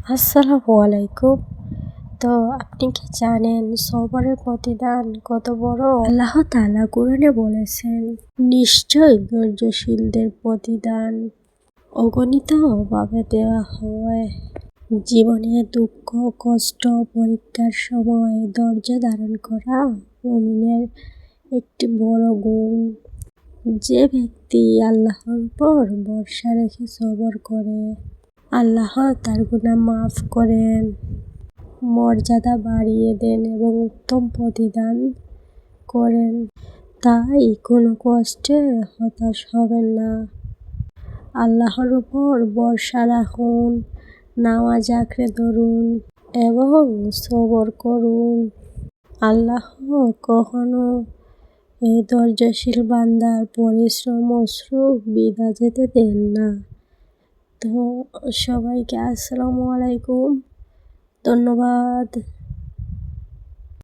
আসসালামু আলাইকুম। তো আপনি কি জানেন সবরের প্রতিদান কত বড়? আল্লাহ তাআলা কোরআনে বলেছেন, নিশ্চয় ধৈর্যশীলদের প্রতিদান অগণিত ভাবে দেওয়া হয়। জীবনে দুঃখ, কষ্ট, পরীক্ষার সময় ধৈর্য ধারণ করা মুমিনের একটি বড় গুণ। যে ব্যক্তি আল্লাহর উপর ভরসা রেখে সবর করে, আল্লাহ তার গুনাহ মাফ করেন, মর্যাদা বাড়িয়ে দেন এবং উত্তম প্রতিদান করেন। তাই কোনো কষ্টে হতাশ হবেন না। আল্লাহর উপর ভরসা রাখুন, নামাজ আঁকড়ে ধরুন এবং সবর করুন। আল্লাহ কখনো এই ধৈর্যশীল বান্দার পরিশ্রম অশ্রু বৃথা যেতে দেন না। তো সবাইকে আসসালামু আলাইকুম, ধন্যবাদ।